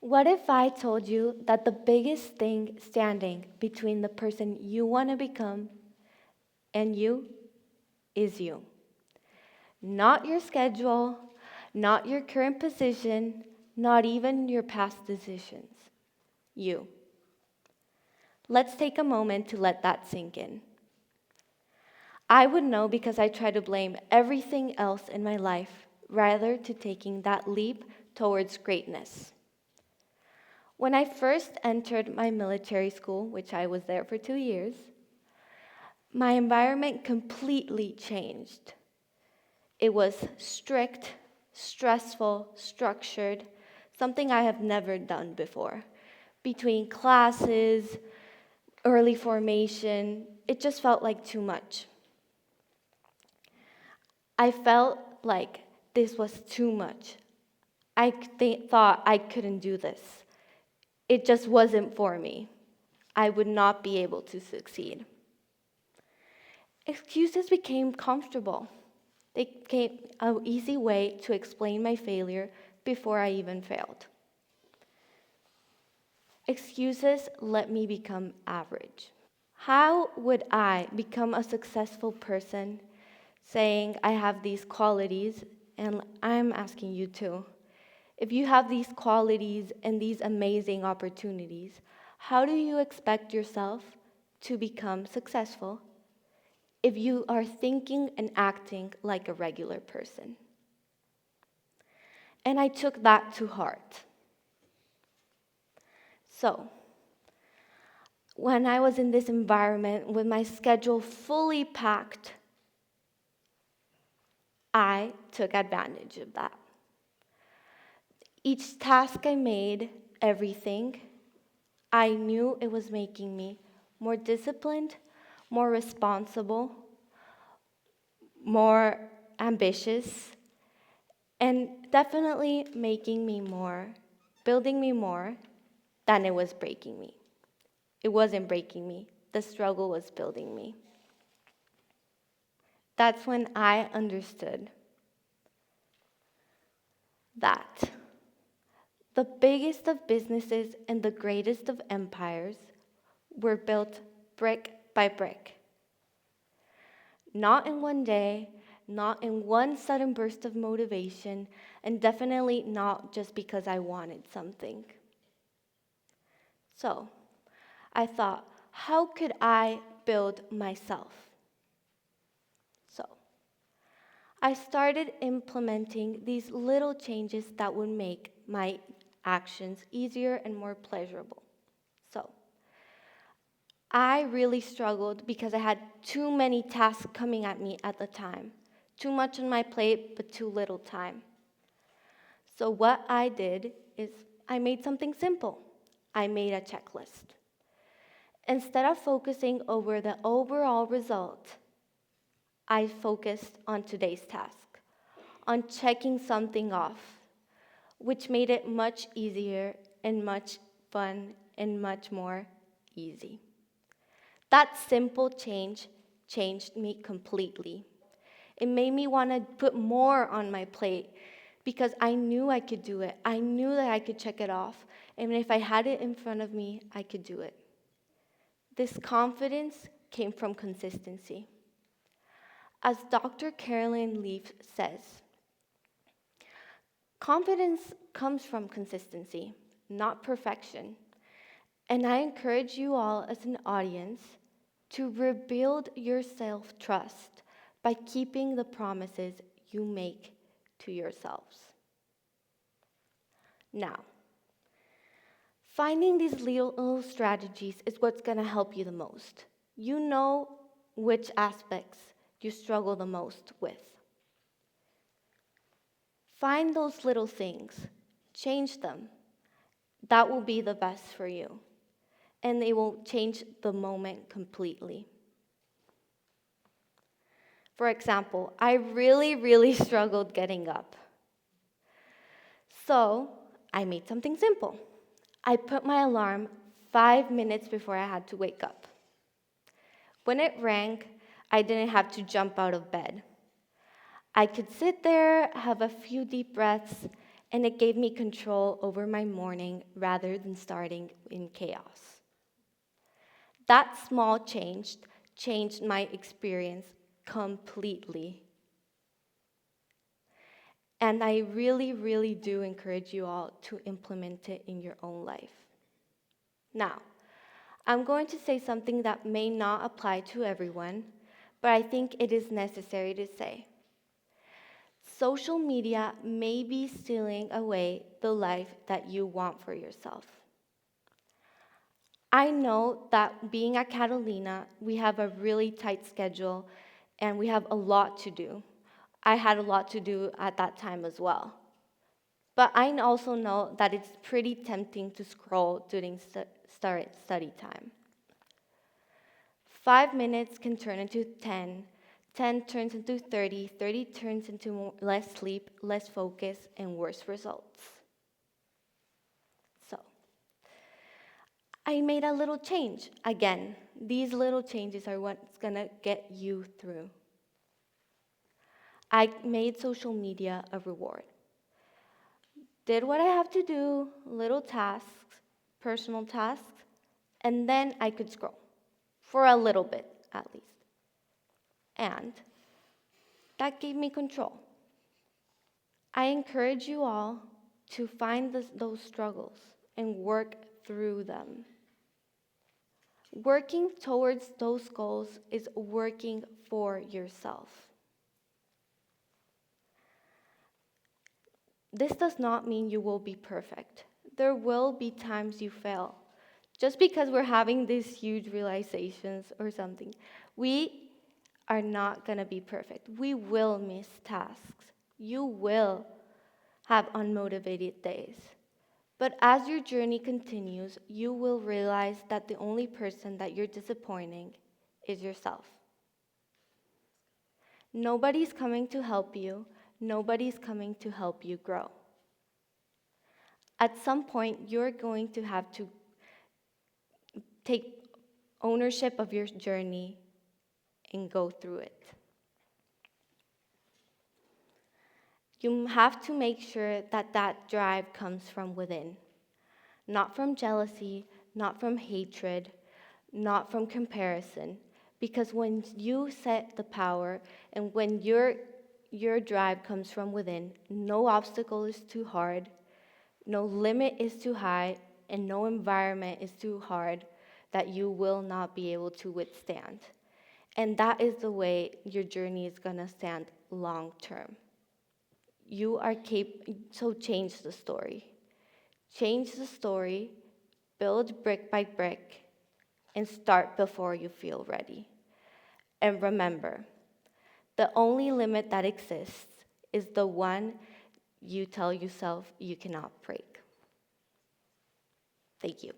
What if I told you that the biggest thing standing between the person you want to become and you is you? Not your schedule, not your current position, not even your past decisions. You. Let's take a moment to let that sink in. I would know because I try to blame everything else in my life rather to taking that leap towards greatness. When I first entered my military school, which I was there for 2 years, my environment completely changed. It was strict, stressful, structured, something I have never done before. Between classes, early formation, it just felt like too much. I felt like this was too much. I thought I couldn't do this. It just wasn't for me. I would not be able to succeed. Excuses became comfortable. They became an easy way to explain my failure before I even failed. Excuses let me become average. How would I become a successful person saying I have these qualities, and I'm asking you too. If you have these qualities and these amazing opportunities, how do you expect yourself to become successful if you are thinking and acting like a regular person? And I took that to heart. So, when I was in this environment with my schedule fully packed, I took advantage of that. Each task I made, everything, I knew it was making me more disciplined, more responsible, more ambitious, and definitely making me more, building me more than it was breaking me. It wasn't breaking me. The struggle was building me. That's when I understood that the biggest of businesses and the greatest of empires were built brick by brick. Not in one day, not in one sudden burst of motivation, and definitely not just because I wanted something. So, I thought, how could I build myself? So, I started implementing these little changes that would make my actions easier and more pleasurable. So, I really struggled because I had too many tasks coming at me at the time. Too much on my plate, but too little time. So what I did is I made something simple. I made a checklist. Instead of focusing over the overall result, I focused on today's task, on checking something off, which made it much easier and much fun and much more easy. That simple change changed me completely. It made me want to put more on my plate because I knew I could do it. I knew that I could check it off. And if I had it in front of me, I could do it. This confidence came from consistency. As Dr. Carolyn Leaf says, confidence comes from consistency, not perfection. And I encourage you all as an audience to rebuild your self-trust by keeping the promises you make to yourselves. Now, finding these little strategies is what's going to help you the most. You know which aspects you struggle the most with. Find those little things, change them. That will be the best for you, and they will change the moment completely. For example, I really struggled getting up. So I made something simple. I put my alarm 5 minutes before I had to wake up. When it rang, I didn't have to jump out of bed. I could sit there, have a few deep breaths, and it gave me control over my morning rather than starting in chaos. That small change changed my experience completely. And I really, really do encourage you all to implement it in your own life. Now, I'm going to say something that may not apply to everyone, but I think it is necessary to say. Social media may be stealing away the life that you want for yourself. I know that being at Catalina, we have a really tight schedule and we have a lot to do. I had a lot to do at that time as well. But I also know that it's pretty tempting to scroll during study time. 5 minutes can turn into 10, 10 turns into 30, 30 turns into less sleep, less focus, and worse results. So, I made a little change. Again, these little changes are what's gonna get you through. I made social media a reward. Did what I have to do, little tasks, personal tasks, and then I could scroll. For a little bit, at least. And that gave me control. I encourage you all to find those struggles and work through them. Working towards those goals is working for yourself. This does not mean you will be perfect. There will be times you fail. Just because we're having these huge realizations or something, we are not going to be perfect. We will miss tasks. You will have unmotivated days. But as your journey continues, you will realize that the only person that you're disappointing is yourself. Nobody's coming to help you. Nobody's coming to help you grow. At some point, you're going to have to take ownership of your journey and go through it. You have to make sure that that drive comes from within, not from jealousy, not from hatred, not from comparison. Because when you set the power and when your drive comes from within, no obstacle is too hard, no limit is too high, and no environment is too hard that you will not be able to withstand. And that is the way your journey is going to stand long term. You are so change the story. Change the story, build brick by brick, and start before you feel ready. And remember, the only limit that exists is the one you tell yourself you cannot break. Thank you.